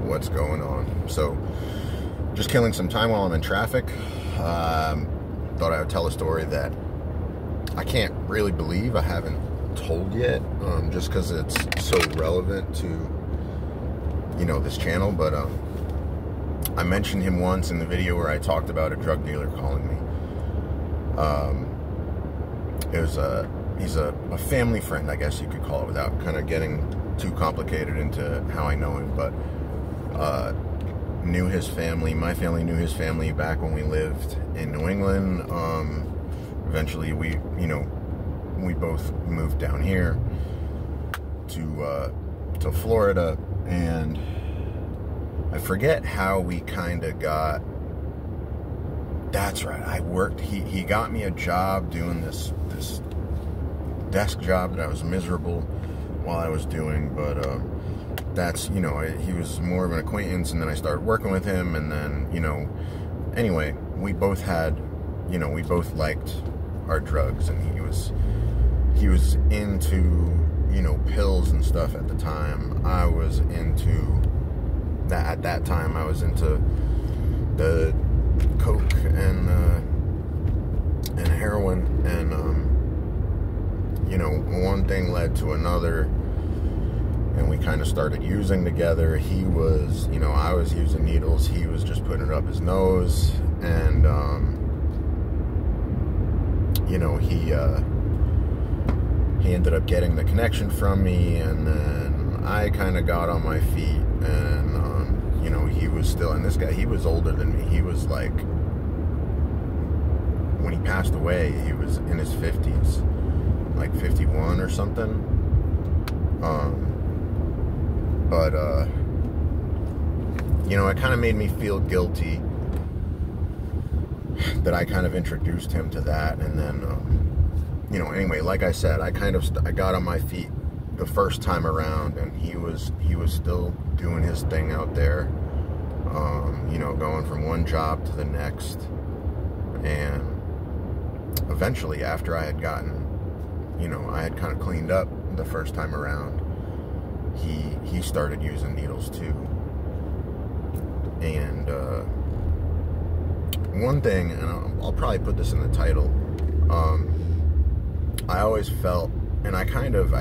what's going on. So, just killing some time while I'm in traffic. Thought I would tell a story that I can't really believe I haven't told yet, just because it's so relevant to, you know, this channel. But I mentioned him once in the video where I talked about a drug dealer calling me. He's a family friend, I guess you could call it, without kind of getting too complicated into how I know him. But knew his family. My family knew his family back when we lived in New England. Eventually, we both moved down here to Florida, and I forget how we kind of got. That's right. He got me a job doing this desk job that I was miserable while I was doing, but that's, you know, he was more of an acquaintance, and then I started working with him, and then, you know, anyway, we both had, you know, we both liked our drugs, and he was into, you know, pills and stuff at the time. I was into that. At that time, I was into the coke and heroin, and you know, one thing led to another, and we kind of started using together. He was, you know, I was using needles, he was just putting it up his nose, and you know, he ended up getting the connection from me, and then I kind of got on my feet, and you know, he was still, and this guy, he was older than me. He was like, when he passed away, he was in his 50s, like 51 or something. But you know, it kind of made me feel guilty that I kind of introduced him to that. And then, you know, anyway, like I said, I got on my feet the first time around, and he was still doing his thing out there, you know, going from one job to the next. And eventually, after I had gotten, you know, I had kind of cleaned up the first time around, he started using needles too. And one thing, and I'll probably put this in the title, I always felt, and I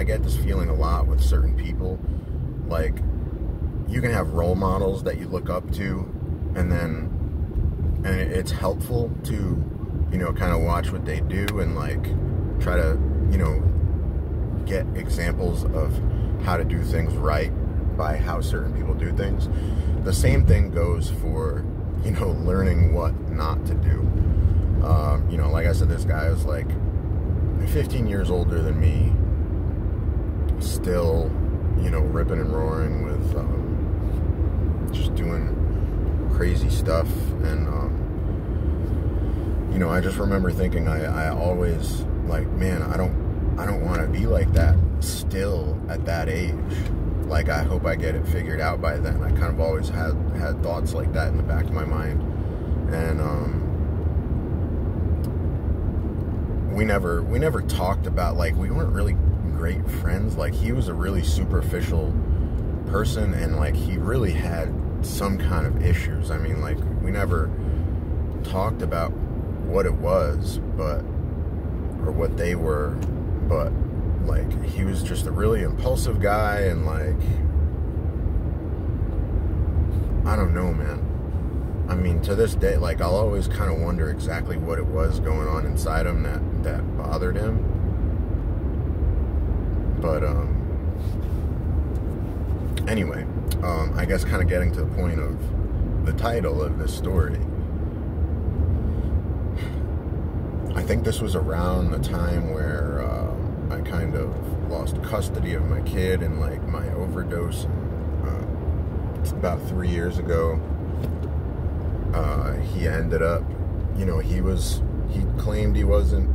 get this feeling a lot with certain people, like, you can have role models that you look up to, and it's helpful to, you know, kind of watch what they do, and like try to, you know, get examples of how to do things right by how certain people do things. The same thing goes for, you know, learning what not to do. You know, like I said, this guy was like 15 years older than me, still, you know, ripping and roaring with just doing crazy stuff. And you know, I just remember thinking, I always, like, man, I don't want to be like that still at that age. Like, I hope I get it figured out by then. I kind of always had thoughts like that in the back of my mind. And we never talked about, like, we weren't really great friends. Like, he was a really superficial person, and like, he really had some kind of issues. I mean, like, we never talked about what it was, or what they were, but like, he was just a really impulsive guy, and like, I don't know, man. I mean, to this day, like, I'll always kind of wonder exactly what it was going on inside him that bothered him. But anyway, I guess kind of getting to the point of the title of this story, I think this was around the time where I kind of lost custody of my kid and like my overdose. It's about 3 years ago. He ended up, you know, he claimed he wasn't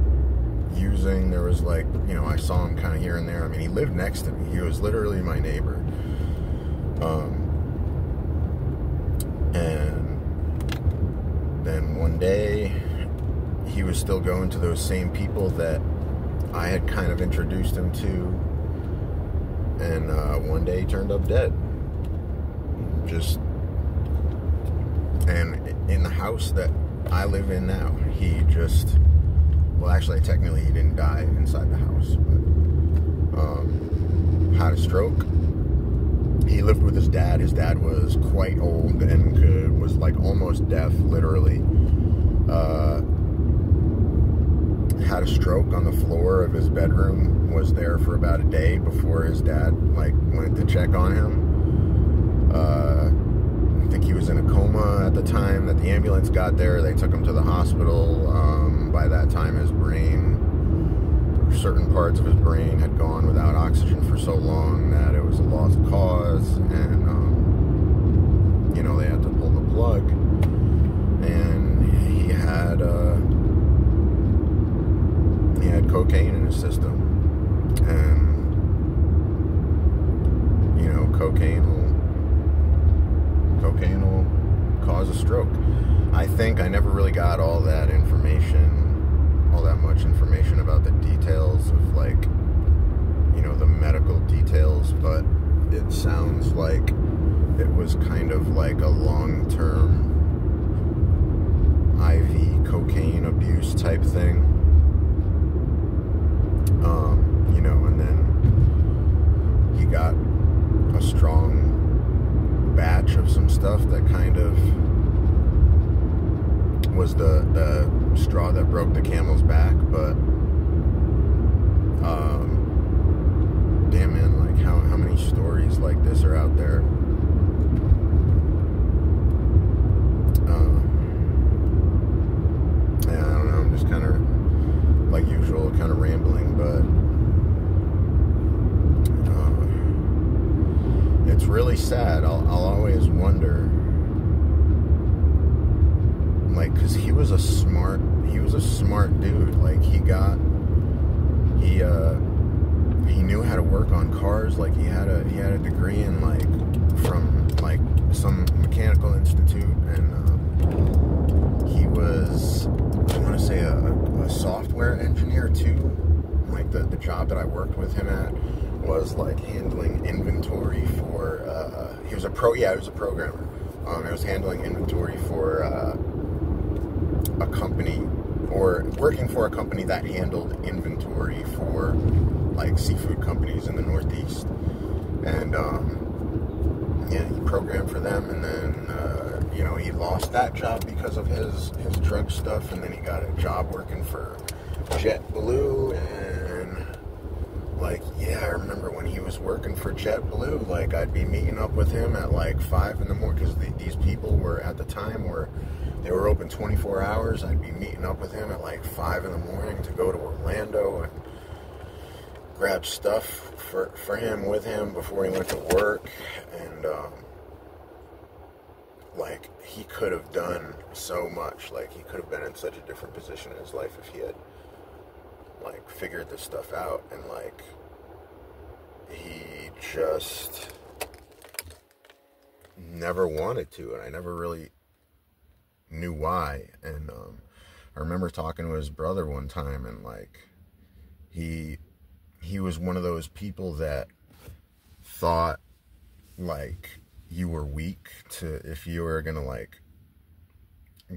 using. There was, like, you know, I saw him kind of here and there. I mean, he lived next to me. He was literally my neighbor. And then one day, he was still going to those same people that I had kind of introduced him to. And one day he turned up dead. just, and in the house that I live in now, he just, well, actually, technically, he didn't die inside the house, but had a stroke. He lived with his dad. His dad was quite old and was like almost deaf, literally. Had a stroke on the floor of his bedroom, was there for about a day before his dad like went to check on him. I think he was in a coma at the time that the ambulance got there. They took him to the hospital. By that time, his brain, certain parts of his brain had gone without oxygen for so long that it was a lost cause, and you know, they had to pull the plug. And he had cocaine in his system, and you know, cocaine will cause a stroke. I think I never really got all that much information about the details of, like, you know, the medical details, but it sounds like it was kind of like a long-term IV cocaine abuse type thing. You know, and then he got a strong batch of some stuff that kind of was the straw that broke the camel's back. But damn, man, like how many stories like this are out there? Yeah, I don't know, I'm just kind of, like usual, kind of rambling, but it's really sad. I'll always wonder, like, because he was a smart dude. Like, he knew how to work on cars. Like, he had a degree in, like, from like some mechanical institute, and he was, I want to say, a software engineer too. Like, the job that I worked with him at was like handling inventory for he was a programmer. It was handling inventory for a company, or working for a company that handled inventory for like seafood companies in the Northeast. And yeah, he programmed for them, and then you know, he lost that job because of his drug stuff, and then he got a job working for JetBlue. And like, yeah, I remember when he was working for JetBlue, like, I'd be meeting up with him at like 5 in the morning, because these people were, at the time, they were open 24 hours. I'd be meeting up with him at like 5 in the morning to go to Orlando and grab stuff for him with him before he went to work. And like, he could have done so much. Like, he could have been in such a different position in his life if he had, like, figured this stuff out. And like, he just never wanted to, and I never really knew why. And I remember talking to his brother one time, and like, he was one of those people that thought like you were weak if you were gonna like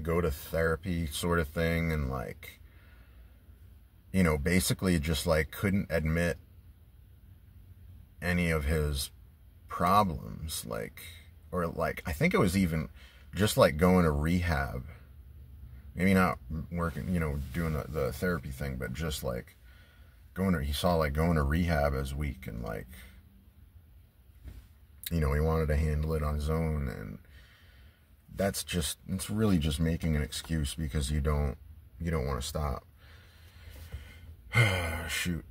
go to therapy, sort of thing. And like, you know, basically just like couldn't admit any of his problems, like, or like, I think it was even just like going to rehab, maybe not working, you know, doing the therapy thing, but just like he saw like going to rehab as weak, and like, you know, he wanted to handle it on his own. And it's really just making an excuse because you don't want to stop. Shoot.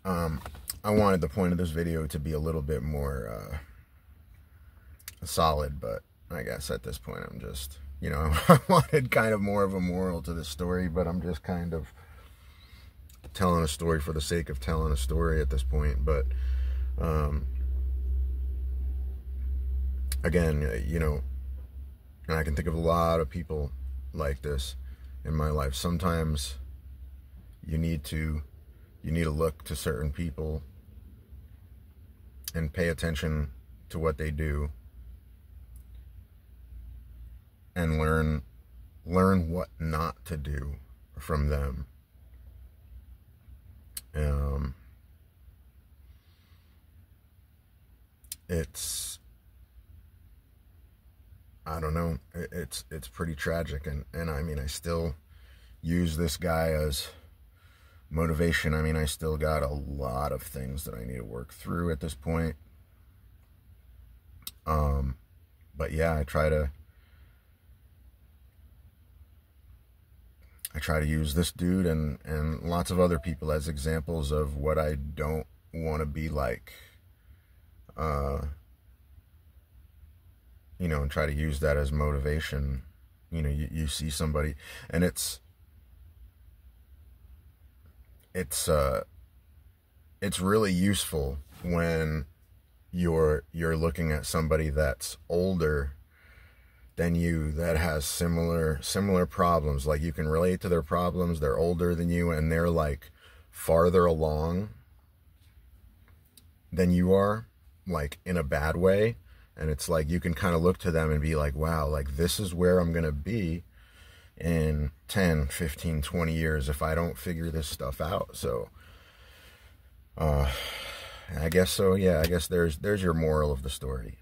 I wanted the point of this video to be a little bit more solid, but I guess at this point I'm just, you know, I wanted kind of more of a moral to this story, but I'm just kind of telling a story for the sake of telling a story at this point. But again, you know, and I can think of a lot of people like this in my life. Sometimes you need to look to certain people and pay attention to what they do, and learn what not to do from them. It's, I don't know, it's pretty tragic, and I mean, I still use this guy as motivation. I mean, I still got a lot of things that I need to work through at this point. But yeah, I try to use this dude and lots of other people as examples of what I don't want to be like. You know, and try to use that as motivation. You know, you see somebody, and it's really useful when you're looking at somebody that's older than you, that has similar problems. Like, you can relate to their problems. They're older than you, and they're like farther along than you are, like in a bad way. And it's like, you can kind of look to them and be like, wow, like, this is where I'm going to be in 10, 15, 20 years if I don't figure this stuff out. So, I guess so. Yeah, I guess there's your moral of the story.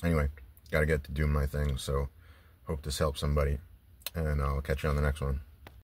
Anyway, got to get to do my thing. So, hope this helps somebody. And I'll catch you on the next one.